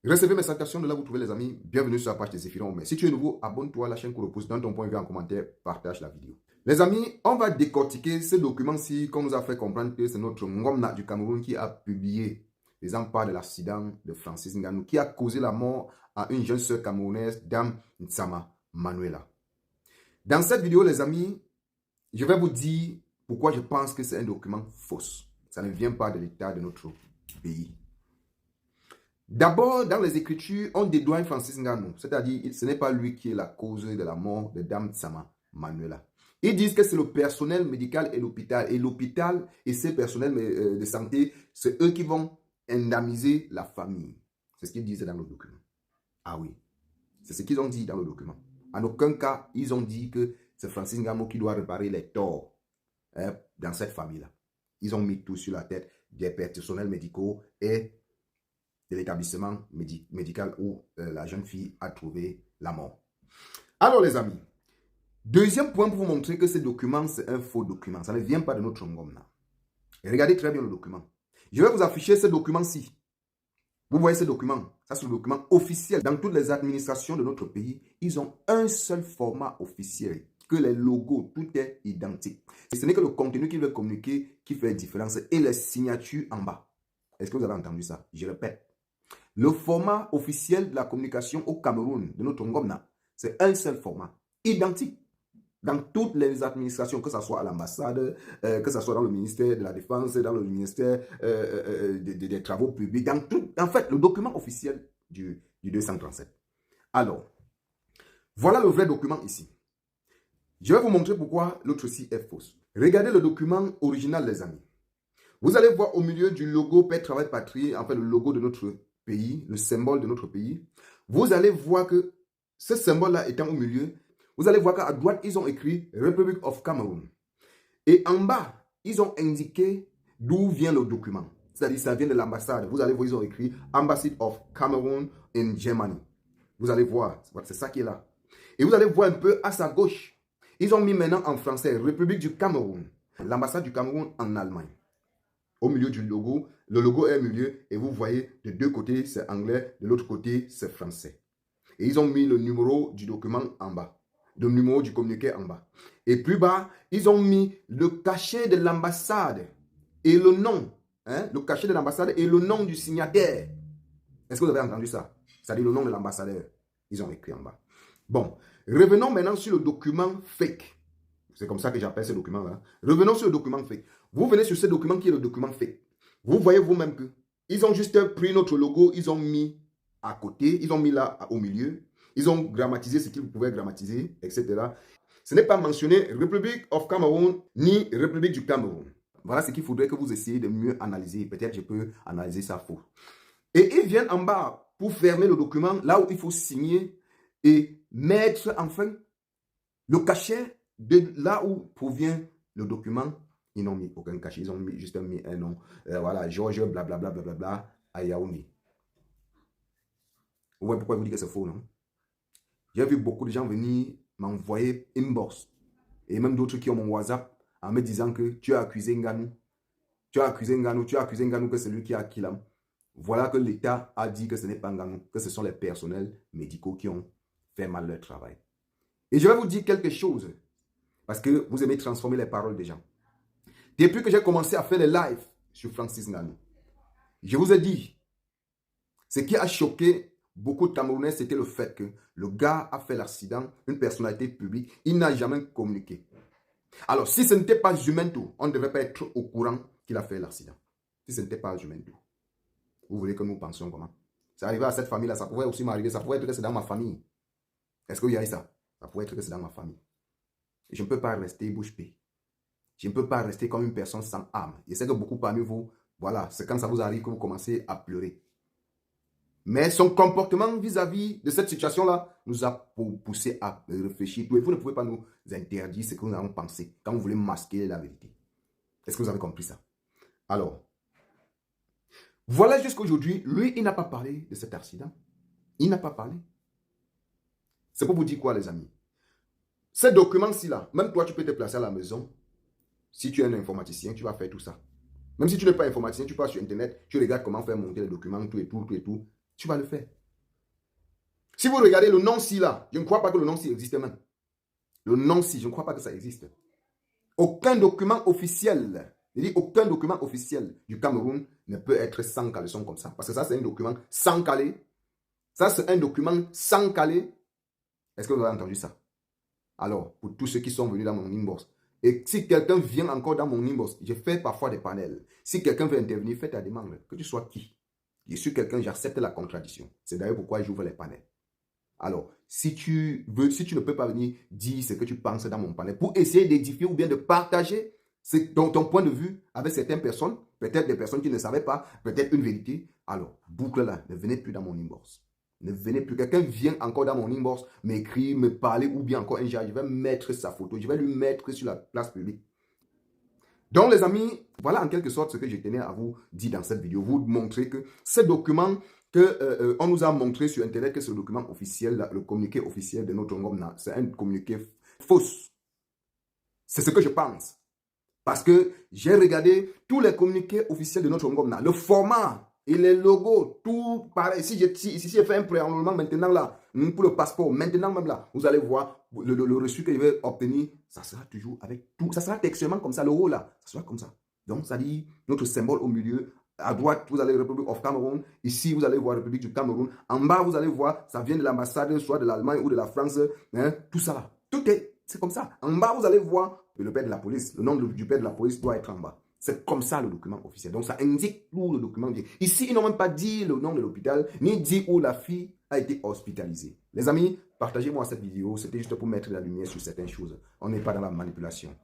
Recevez mes salutations de là où vous trouvez les amis. Bienvenue sur la page de Zéphirin Omer. Si tu es nouveau, abonne-toi à la chaîne Kouropousse, donne ton point de vue en commentaire, partage la vidéo. Les amis, on va décortiquer ce document-ci qu'on nous a fait comprendre que c'est notre Ngomna du Cameroun qui a publié les empires de l'accident de Francis Ngannou, qui a causé la mort à une jeune sœur camerounaise, Dame Ntsama Manuela. Dans cette vidéo, les amis, je vais vous dire pourquoi je pense que c'est un document faux. Ça ne vient pas de l'état de notre pays. D'abord, dans les Écritures, on dédouane Francis Ngannou, c'est-à-dire ce n'est pas lui qui est la cause de la mort de Dame Ntsama Manuela. Ils disent que c'est le personnel médical et l'hôpital et ces personnels de santé, c'est eux qui vont indemniser la famille. C'est ce qu'ils disent dans le document. Ah oui, c'est ce qu'ils ont dit dans le document. En aucun cas, ils ont dit que c'est Francis Ngannou qui doit réparer les torts dans cette famille-là. Ils ont mis tout sur la tête des personnels médicaux et de l'établissement médical où la jeune fille a trouvé la mort. Alors les amis, deuxième point pour vous montrer que ce document c'est un faux document. Ça ne vient pas de notre Ngomna. Regardez très bien le document. Je vais vous afficher ce document-ci. Vous voyez ce document. Ça c'est le document officiel. Dans toutes les administrations de notre pays, ils ont un seul format officiel. Que les logos, tout est identique. Et ce n'est que le contenu qu'ils veulent communiquer qui fait la différence et les signatures en bas. Est-ce que vous avez entendu ça? Je répète. Le format officiel de la communication au Cameroun, de notre Ngomna, c'est un seul format, identique dans toutes les administrations, que ce soit à l'ambassade, que ce soit dans le ministère de la Défense, dans le ministère des Travaux publics, dans tout, en fait, le document officiel du 237. Alors, voilà le vrai document ici. Je vais vous montrer pourquoi l'autre-ci est fausse. Regardez le document original, les amis. Vous allez voir au milieu du logo Paix, Travail, Patrie, en fait, le logo de notre pays, le symbole de notre pays, vous allez voir que ce symbole-là étant au milieu, vous allez voir qu'à droite, ils ont écrit Republic of Cameroon. Et en bas, ils ont indiqué d'où vient le document. C'est-à-dire, ça vient de l'ambassade. Vous allez voir, ils ont écrit Embassy of Cameroon in Germany. Vous allez voir, c'est ça qui est là. Et vous allez voir un peu à sa gauche, ils ont mis maintenant en français République du Cameroun, l'ambassade du Cameroun en Allemagne. Au milieu du logo, le logo est au milieu et vous voyez de deux côtés c'est anglais, de l'autre côté c'est français. Et ils ont mis le numéro du document en bas, le numéro du communiqué en bas. Et plus bas, ils ont mis le cachet de l'ambassade et le nom, le cachet de l'ambassade et le nom du signataire. Est-ce que vous avez entendu ça? C'est-à-dire le nom de l'ambassadeur. Ils ont écrit en bas. Bon, revenons maintenant sur le document fake. C'est comme ça que j'appelle ce document-là. Revenons sur le document fake. Vous venez sur ce document qui est le document fake. Vous voyez vous-même que ils ont juste pris notre logo, ils ont mis à côté, ils ont mis là au milieu, ils ont grammatisé ce qu'ils pouvaient grammatiser, etc. Ce n'est pas mentionné Republic of Cameroon ni République du Cameroun. Voilà ce qu'il faudrait que vous essayiez de mieux analyser. Peut-être je peux analyser ça faux. Et ils viennent en bas pour fermer le document, là où il faut signer et mettre enfin le cachet de là où provient le document. Ils n'ont mis aucun cachet, ils ont juste mis un nom. Voilà, Georges, blablabla, blablabla, à Yaoundé. Vous voyez pourquoi je vous dis que c'est faux, non? J'ai vu beaucoup de gens venir m'envoyer inbox. Et même d'autres qui ont mon WhatsApp en me disant que tu as accusé Ngannou. Tu as accusé Ngannou que c'est lui qui a Kilam. Voilà que l'État a dit que ce n'est pas Ngannou, que ce sont les personnels médicaux qui ont fait mal leur travail. Et je vais vous dire quelque chose. Parce que vous aimez transformer les paroles des gens. Depuis que j'ai commencé à faire les lives sur Francis Ngannou, je vous ai dit, ce qui a choqué beaucoup de Camerounais, c'était le fait que le gars a fait l'accident, une personnalité publique, il n'a jamais communiqué. Alors, si ce n'était pas humain tout, on ne devrait pas être au courant qu'il a fait l'accident. Si ce n'était pas humain tout. Vous voulez que nous pensions comment? C'est arrivé à cette famille-là, ça pourrait aussi m'arriver, ça pourrait être que c'est dans ma famille. Est-ce qu'il y a ça? Ça pourrait être que c'est dans ma famille. Je ne peux pas rester bouche bée. Je ne peux pas rester comme une personne sans âme. Je sais que beaucoup parmi vous, voilà, c'est quand ça vous arrive que vous commencez à pleurer. Mais son comportement vis-à-vis de cette situation-là nous a poussé à réfléchir. Vous ne pouvez pas nous interdire ce que nous avons pensé quand vous voulez masquer la vérité. Est-ce que vous avez compris ça? Alors, voilà jusqu'à aujourd'hui, lui, il n'a pas parlé de cet accident. Il n'a pas parlé. C'est pour vous dire quoi, les amis? Ces documents-ci, là, même toi, tu peux te placer à la maison. Si tu es un informaticien, tu vas faire tout ça. Même si tu n'es pas informaticien, tu passes sur Internet, tu regardes comment faire monter les documents, tout et tout, tout et tout. Tu vas le faire. Si vous regardez le Nancy là, je ne crois pas que le Nancy existe même. Le Nancy, je ne crois pas que ça existe. Aucun document officiel, je dis aucun document officiel du Cameroun ne peut être sans caleçon comme ça. Parce que ça, c'est un document sans calé. Ça, c'est un document sans calé. Est-ce que vous avez entendu ça? Alors, pour tous ceux qui sont venus dans mon inbox, et si quelqu'un vient encore dans mon inbox, je fais parfois des panels. Si quelqu'un veut intervenir, fais ta demande. Que tu sois qui? Je suis quelqu'un, j'accepte la contradiction. C'est d'ailleurs pourquoi j'ouvre les panels. Alors, si tu ne peux pas venir dire ce que tu penses dans mon panel pour essayer d'édifier ou bien de partager ton point de vue avec certaines personnes, peut-être des personnes qui ne savaient pas, peut-être une vérité, alors boucle-la, ne venez plus dans mon inbox. Ne venez plus. Quelqu'un vient encore dans mon inbox, m'écrire, me parler ou bien encore un jour, je vais mettre sa photo, je vais lui mettre sur la place publique. Donc les amis, voilà en quelque sorte ce que je tenais à vous dire dans cette vidéo, vous montrer que ce document on nous a montré sur Internet que c'est le document officiel, le communiqué officiel de notre Ngomna, c'est un communiqué faux. C'est ce que je pense. Parce que j'ai regardé tous les communiqués officiels de notre Ngomna, le format et les logos, tout pareil. Si j'ai fait un préenrôlement maintenant là, pour le passeport, maintenant même là, vous allez voir le reçu que je vais obtenir, ça sera toujours avec tout, ça sera textuellement comme ça, le haut là, ça sera comme ça. Donc ça dit notre symbole au milieu. À droite, vous allez République of Cameroon. Ici, vous allez voir République du Cameroun. En bas, vous allez voir, ça vient de l'ambassade, soit de l'Allemagne ou de la France. Hein, tout ça là. C'est comme ça. En bas, vous allez voir le père de la police. Le nom du père de la police doit être en bas. C'est comme ça le document officiel. Donc, ça indique où le document dit. Ici, ils n'ont même pas dit le nom de l'hôpital, ni dit où la fille a été hospitalisée. Les amis, partagez-moi cette vidéo. C'était juste pour mettre la lumière sur certaines choses. On n'est pas dans la manipulation.